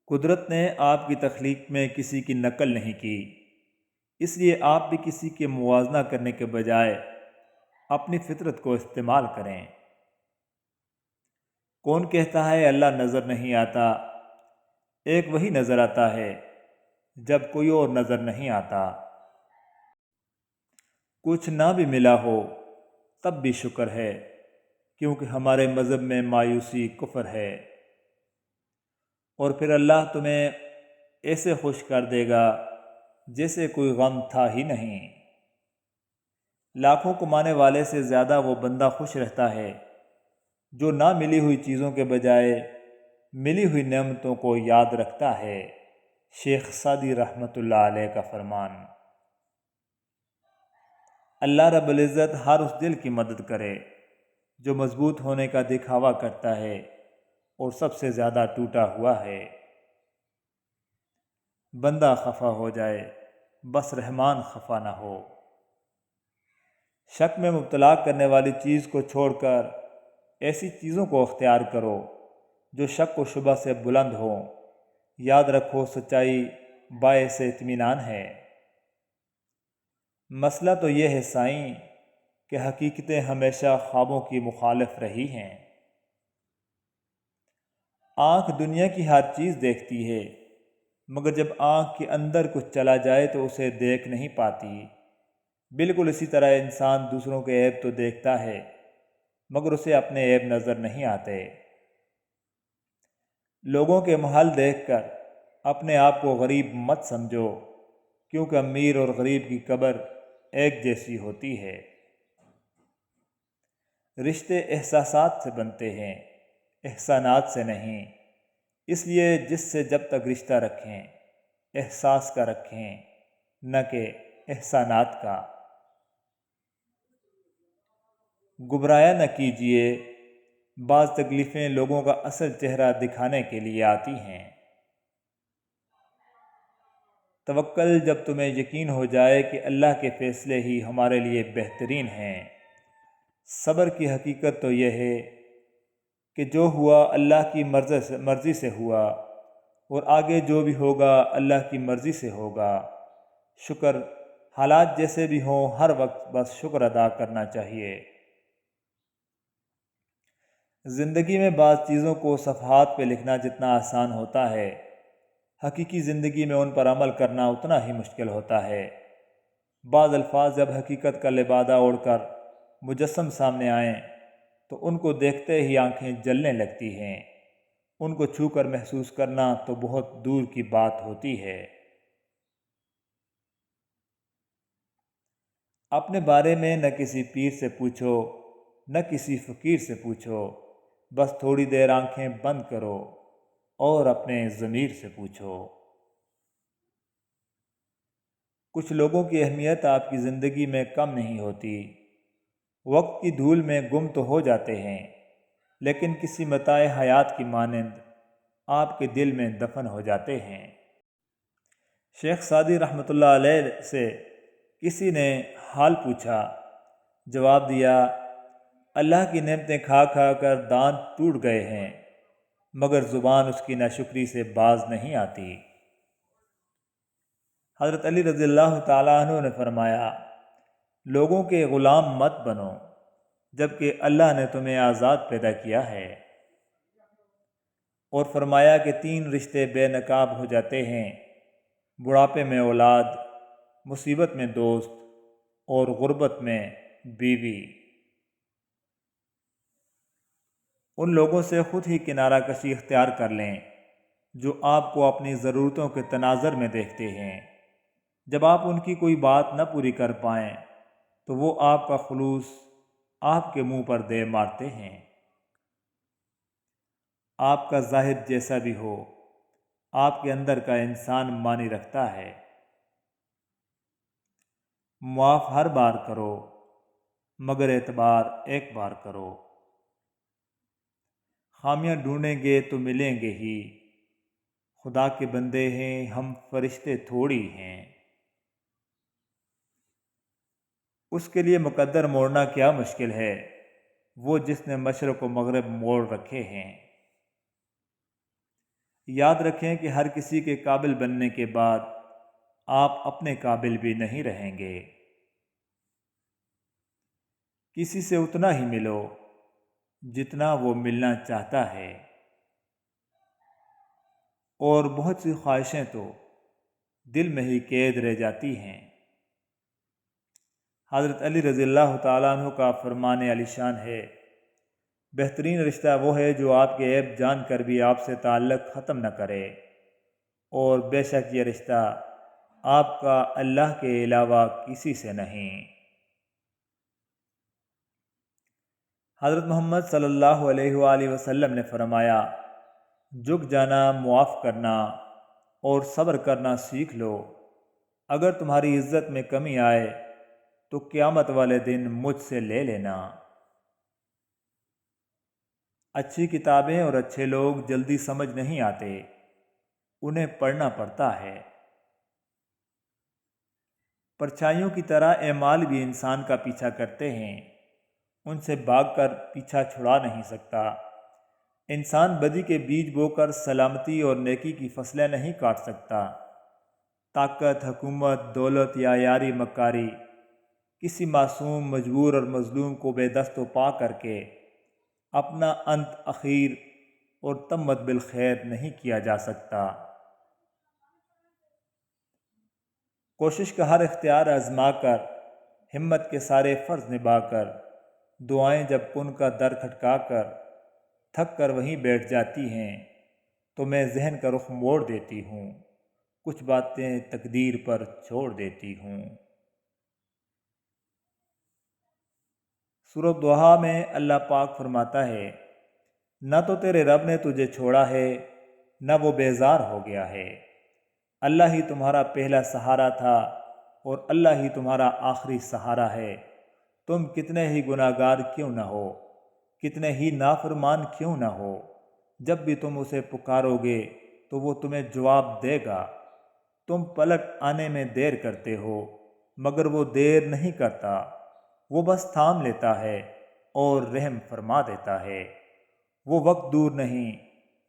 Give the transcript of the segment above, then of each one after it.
قدرت نے آپ کی تخلیق میں کسی کی نقل نہیں کی، اس لیے آپ بھی کسی کے موازنہ کرنے کے بجائے اپنی فطرت کو استعمال کریں۔ کون کہتا ہے اللہ نظر نہیں آتا؟ ایک وہی نظر آتا ہے جب کوئی اور نظر نہیں آتا۔ کچھ نہ بھی ملا ہو تب بھی شکر ہے، کیونکہ ہمارے مذہب میں مایوسی کفر ہے۔ اور پھر اللہ تمہیں ایسے خوش کر دے گا جیسے کوئی غم تھا ہی نہیں۔ لاکھوں کمانے والے سے زیادہ وہ بندہ خوش رہتا ہے جو نہ ملی ہوئی چیزوں کے بجائے ملی ہوئی نعمتوں کو یاد رکھتا ہے۔ شیخ سعدی رحمۃ اللہ علیہ کا فرمان۔ اللہ رب العزت ہر اس دل کی مدد کرے جو مضبوط ہونے کا دکھاوا کرتا ہے اور سب سے زیادہ ٹوٹا ہوا ہے۔ بندہ خفا ہو جائے بس رحمان خفا نہ ہو۔ شک میں مبتلا کرنے والی چیز کو چھوڑ کر ایسی چیزوں کو اختیار کرو جو شک و شبہ سے بلند ہوں۔ یاد رکھو سچائی باعث اطمینان ہے۔ مسئلہ تو یہ ہے سائیں کہ حقیقتیں ہمیشہ خوابوں کی مخالف رہی ہیں۔ آنکھ دنیا کی ہر چیز دیکھتی ہے، مگر جب آنکھ کے اندر کچھ چلا جائے تو اسے دیکھ نہیں پاتی۔ بالکل اسی طرح انسان دوسروں کے عیب تو دیکھتا ہے مگر اسے اپنے عیب نظر نہیں آتے۔ لوگوں کے محل دیکھ کر اپنے آپ کو غریب مت سمجھو، کیونکہ امیر اور غریب کی قبر ایک جیسی ہوتی ہے۔ رشتے احساسات سے بنتے ہیں، احسانات سے نہیں۔ اس لیے جس سے جب تک رشتہ رکھیں احساس کا رکھیں، نہ کہ احسانات کا۔ گبرایا نہ کیجیے، بعض تکلیفیں لوگوں کا اصل چہرہ دکھانے کے لیے آتی ہیں۔ توکل جب تمہیں یقین ہو جائے کہ اللہ کے فیصلے ہی ہمارے لیے بہترین ہیں۔ صبر کی حقیقت تو یہ ہے کہ جو ہوا اللہ کی مرضی سے ہوا، اور آگے جو بھی ہوگا اللہ کی مرضی سے ہوگا۔ شکر حالات جیسے بھی ہوں ہر وقت بس شکر ادا کرنا چاہیے۔ زندگی میں بعض چیزوں کو صفحات پہ لکھنا جتنا آسان ہوتا ہے، حقیقی زندگی میں ان پر عمل کرنا اتنا ہی مشکل ہوتا ہے۔ بعض الفاظ جب حقیقت کا لبادہ اوڑھ کر مجسم سامنے آئیں تو ان کو دیکھتے ہی آنکھیں جلنے لگتی ہیں۔ ان کو چھو کر محسوس کرنا تو بہت دور کی بات ہوتی ہے۔ اپنے بارے میں نہ کسی پیر سے پوچھو نہ کسی فقیر سے پوچھو، بس تھوڑی دیر آنکھیں بند کرو اور اپنے ضمیر سے پوچھو۔ کچھ لوگوں کی اہمیت آپ کی زندگی میں کم نہیں ہوتی، وقت کی دھول میں گم تو ہو جاتے ہیں، لیکن کسی متاع حیات کی مانند آپ کے دل میں دفن ہو جاتے ہیں۔ شیخ سعدی رحمۃ اللہ علیہ سے کسی نے حال پوچھا، جواب دیا، اللہ کی نعمتیں کھا کھا کر دانت ٹوٹ گئے ہیں، مگر زبان اس کی ناشکری سے باز نہیں آتی۔ حضرت علی رضی اللہ تعالیٰ عنہ نے فرمایا، لوگوں کے غلام مت بنو جبکہ اللہ نے تمہیں آزاد پیدا کیا ہے۔ اور فرمایا کہ 3 رشتے بے نقاب ہو جاتے ہیں، بڑھاپے میں اولاد، مصیبت میں دوست اور غربت میں بیوی۔ ان لوگوں سے خود ہی کنارہ کشی اختیار کر لیں جو آپ کو اپنی ضرورتوں کے تناظر میں دیکھتے ہیں۔ جب آپ ان کی کوئی بات نہ پوری کر پائیں تو وہ آپ کا خلوص آپ کے منہ پر دے مارتے ہیں۔ آپ کا زاہد جیسا بھی ہو، آپ کے اندر کا انسان معنی رکھتا ہے۔ معاف ہر بار کرو مگر اعتبار ایک بار کرو۔ خامیاں ڈھونڈیں گے تو ملیں گے ہی، خدا کے بندے ہیں ہم فرشتے تھوڑی ہیں۔ اس کے لیے مقدر موڑنا کیا مشکل ہے، وہ جس نے مشرق و مغرب موڑ رکھے ہیں۔ یاد رکھیں کہ ہر کسی کے قابل بننے کے بعد آپ اپنے قابل بھی نہیں رہیں گے۔ کسی سے اتنا ہی ملو جتنا وہ ملنا چاہتا ہے، اور بہت سی خواہشیں تو دل میں ہی قید رہ جاتی ہیں۔ حضرت علی رضی اللہ تعالیٰ عنہ کا فرمان علی شان ہے، بہترین رشتہ وہ ہے جو آپ کے عیب جان کر بھی آپ سے تعلق ختم نہ کرے، اور بے شک یہ رشتہ آپ کا اللہ کے علاوہ کسی سے نہیں۔ حضرت محمد صلی اللہ علیہ وآلہ وسلم نے فرمایا، جھک جانا، معاف کرنا اور صبر کرنا سیکھ لو۔ اگر تمہاری عزت میں کمی آئے تو قیامت والے دن مجھ سے لے لینا۔ اچھی کتابیں اور اچھے لوگ جلدی سمجھ نہیں آتے، انہیں پڑھنا پڑتا ہے۔ پرچھائیوں کی طرح اعمال بھی انسان کا پیچھا کرتے ہیں، ان سے بھاگ کر پیچھا چھڑا نہیں سکتا۔ انسان بدی کے بیج بو کر سلامتی اور نیکی کی فصلیں نہیں کاٹ سکتا۔ طاقت، حکومت، دولت یا یاری مکاری کسی معصوم، مجبور اور مظلوم کو بے دست و پا کر کے اپنا انت اخیر اور تمت بالخیر نہیں کیا جا سکتا۔ کوشش کا ہر اختیار آزما کر، ہمت کے سارے فرض نبھا کر، دعائیں جب کن کا در کھٹکا کر تھک کر وہیں بیٹھ جاتی ہیں، تو میں ذہن کا رخ موڑ دیتی ہوں، کچھ باتیں تقدیر پر چھوڑ دیتی ہوں۔ سورۃ ضحیٰ میں اللہ پاک فرماتا ہے، نہ تو تیرے رب نے تجھے چھوڑا ہے، نہ وہ بیزار ہو گیا ہے۔ اللہ ہی تمہارا پہلا سہارا تھا اور اللہ ہی تمہارا آخری سہارا ہے۔ تم کتنے ہی گناہگار کیوں نہ ہو، کتنے ہی نافرمان کیوں نہ ہو، جب بھی تم اسے پکارو گے تو وہ تمہیں جواب دے گا۔ تم پلٹ آنے میں دیر کرتے ہو، مگر وہ دیر نہیں کرتا، وہ بس تھام لیتا ہے اور رحم فرما دیتا ہے۔ وہ وقت دور نہیں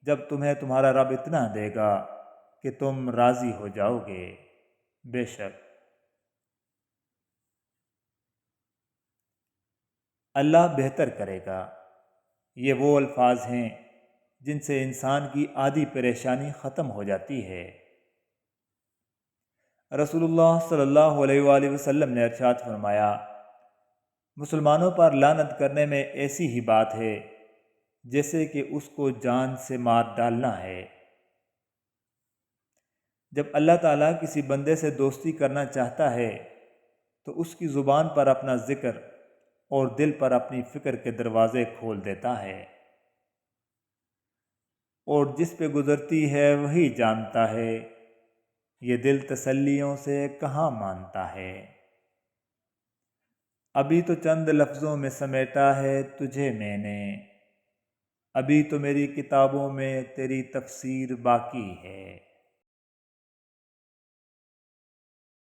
جب تمہیں تمہارا رب اتنا دے گا کہ تم راضی ہو جاؤ گے۔ بے شک اللہ بہتر کرے گا۔ یہ وہ الفاظ ہیں جن سے انسان کی آدھی پریشانی ختم ہو جاتی ہے۔ رسول اللہ صلی اللہ علیہ وآلہ وسلم نے ارشاد فرمایا، مسلمانوں پر لعنت کرنے میں ایسی ہی بات ہے جیسے کہ اس کو جان سے مار ڈالنا ہے۔ جب اللہ تعالیٰ کسی بندے سے دوستی کرنا چاہتا ہے تو اس کی زبان پر اپنا ذکر اور دل پر اپنی فکر کے دروازے کھول دیتا ہے، اور جس پہ گزرتی ہے وہی جانتا ہے، یہ دل تسلیوں سے کہاں مانتا ہے۔ ابھی تو چند لفظوں میں سمیٹا ہے تجھے میں نے، ابھی تو میری کتابوں میں تیری تفسیر باقی ہے۔